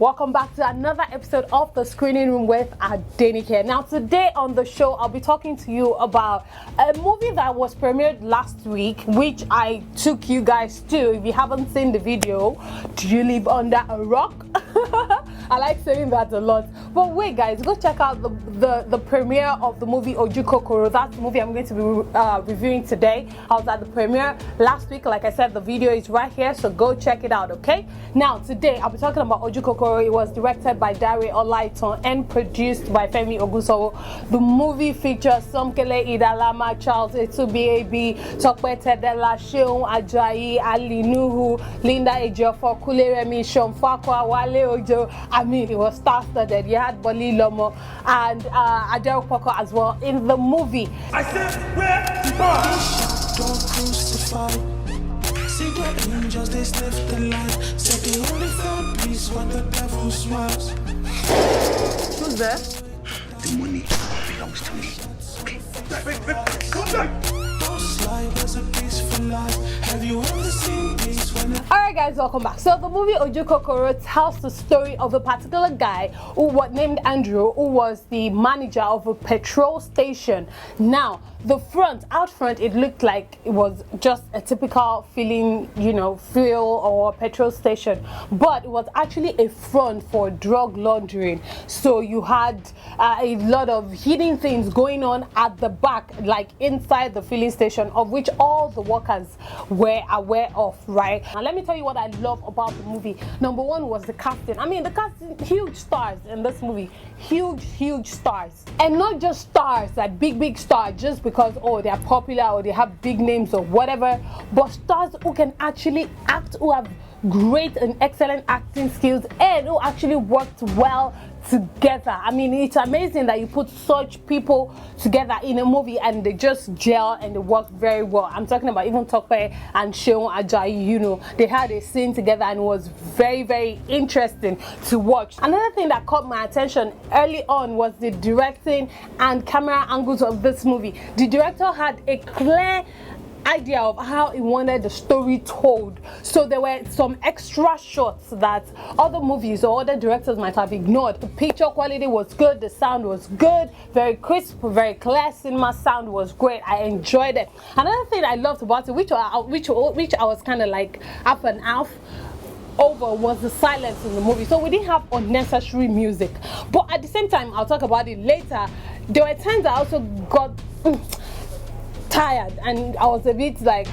Welcome back to another episode of The Screening Room with Adenike. Now today on the show, I'll be talking to you about a movie that was premiered last week, which I took you guys to. If you haven't seen the video, do you live under a rock? I like saying that a lot. But wait guys, go check out the premiere of the movie Ojukokoro. That's the movie I'm going to be reviewing today. I was at the premiere last week. Like I said, the video is right here, so go check it out, okay? Now today I'll be talking about Ojukokoro. It was directed by Dare Olaitan and produced by Olufemi D Ogunsanwo. The movie features Somkele, Inyamah, Charles, Etubiebi, Tope, Tedela, Seun, Ajayi, Ali, Nuhu, Ejiofor, Kunle, Remi, Shawn, Faqua, Wale, Ojukokoro. I mean, it was star-studded. You had Bollylomo and Aderupoko as well in the movie. I said, where the bar? Don't crucify. Secret angels, they sniff the light. Said they only found peace when the devil smiles. Who's there? The money belongs to me. Okay. Come back. Don't slide, there's a peaceful life. Have you ever seen peace when it... Alright guys, welcome back. So the movie Ojukokoro tells the story of a particular guy who was named Andrew, who was the manager of a petrol station. Now, out front, it looked like it was just a typical fuel or petrol station, but it was actually a front for drug laundering. So you had a lot of hidden things going on at the back, like inside the filling station, of which all the workers were aware of, right? Now let me tell you what I love about the movie. Number one was the casting. I mean, the casting, huge stars in this movie, huge stars, and not just stars, like big stars, just because they are popular or they have big names or whatever, but stars who can actually act, who have great and excellent acting skills, and who actually worked well together. I mean, it's amazing that you put such people together in a movie and they just gel and they work very well. I'm talking about even Tope and Seun, Ajayi, they had a scene together and it was very interesting to watch. Another thing that caught my attention early on was the directing and camera angles of this movie. The director had a clear idea of how he wanted the story told, so there were some extra shots that other movies or other directors might have ignored. The picture quality was good, the sound was good, very crisp, very clear. Cinema sound was great. I enjoyed it. Another thing I loved about it, which I was kind of like half and half over, was the silence in the movie. So we didn't have unnecessary music, but at the same time, I'll talk about it later, there were times I also got tired and I was a bit like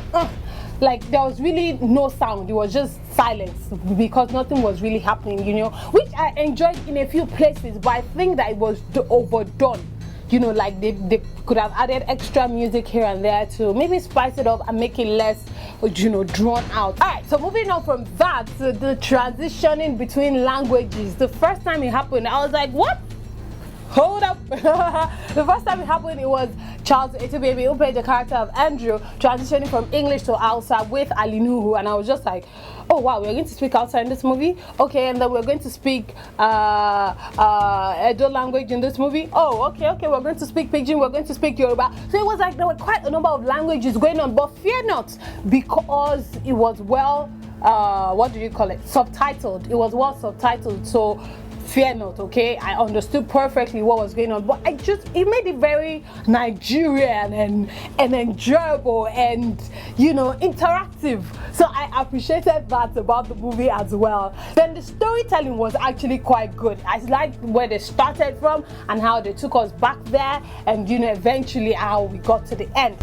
there was really no sound. It was just silence because nothing was really happening, which I enjoyed in a few places, but I think that it was overdone. Like they could have added extra music here and there to maybe spice it up and make it less drawn out. Alright, so moving on from that to the transitioning between languages. The first time it happened, I was like, what? Hold up. The first time it happened, it was Charles Etubiebi, who played the character of Andrew, transitioning from English to Hausa with Ali Nuhu, and I was just like, oh wow, we're going to speak Hausa in this movie? Okay, and then we're going to speak Edo language in this movie? Oh, okay, we're going to speak Pidgin, we're going to speak Yoruba. So it was like there were quite a number of languages going on, but fear not, because it was well, subtitled. It was well subtitled, so fear not, okay? I understood perfectly what was going on, but it made it very Nigerian and enjoyable and interactive. So I appreciated that about the movie as well. Then the storytelling was actually quite good. I liked where they started from and how they took us back there, and eventually how we got to the end.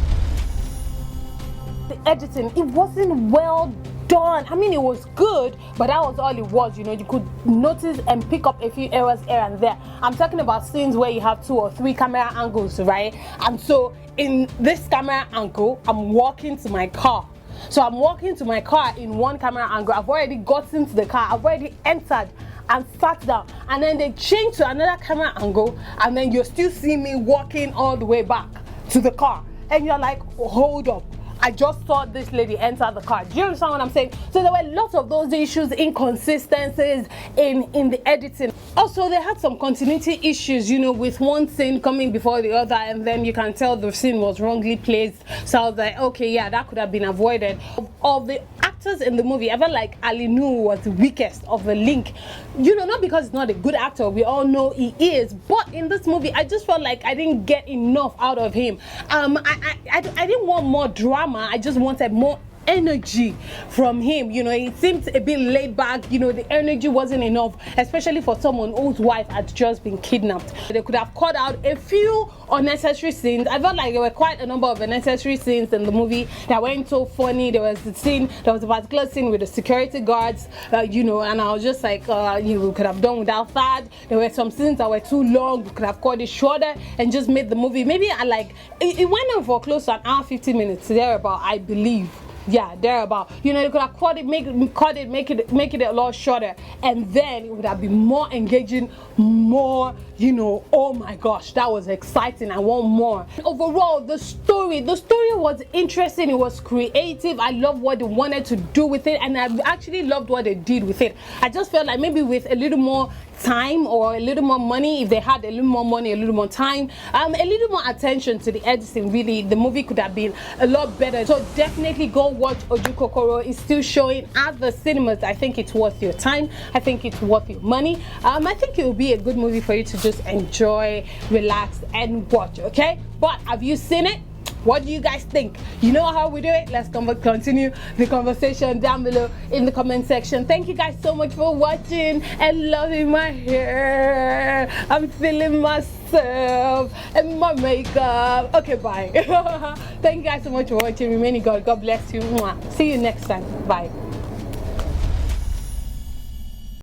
The editing, it wasn't well done. I mean, it was good, but that was all it was. You could notice and pick up a few errors here and there. I'm talking about scenes where you have 2 or 3 camera angles, right? And so in this camera angle, I'm walking to my car. So I'm walking to my car in one camera angle. I've already gotten to the car. I've already entered and sat down, and then they change to another camera angle, and then you're still seeing me walking all the way back to the car, and you're like, hold up, I just saw this lady enter the car. Do you understand what I'm saying? So there were lots of those issues, inconsistencies in the editing. Also, they had some continuity issues, with one scene coming before the other, and then you can tell the scene was wrongly placed. So I was like, okay, yeah, that could have been avoided. Of the acting actors in the movie, I felt like Ali Nuhu was the weakest of the link. You know, not because he's not a good actor, we all know he is, but in this movie, I just felt like I didn't get enough out of him. I didn't want more drama, I just wanted more energy from him. You know, it seemed a bit laid back. You know, the energy wasn't enough, especially for someone whose wife had just been kidnapped. They could have cut out a few unnecessary scenes. I felt like there were quite a number of unnecessary scenes in the movie that weren't so funny. There was a particular scene with the security guards, you know, and I was just like, you know, we could have done without that. There were some scenes that were too long. We could have cut it shorter and just made the movie maybe it went on for close to an hour 50 minutes thereabout, I believe. Yeah, thereabout. You know, they could have cut it, make it a lot shorter, and then it would have been more engaging, more, you know, oh my gosh, that was exciting. I want more. Overall, the story was interesting. It was creative. I love what they wanted to do with it, and I actually loved what they did with it. I just felt like maybe with a little more time or a little more money, if they had a little more money, a little more time, a little more attention to the editing, really the movie could have been a lot better. So definitely go watch Ojukokoro. It's still showing at the cinemas. I think it's worth your time. I think it's worth your money. I think it will be a good movie for you to just enjoy, relax and watch. Okay, but have you seen it? What do you guys think? You know how we do it. Let's continue the conversation down below in the comment section. Thank you guys so much for watching and loving my hair. I'm feeling myself and my makeup. Okay, bye. Thank you guys so much for watching. Remaining God bless you. Mwah. See you next time. Bye.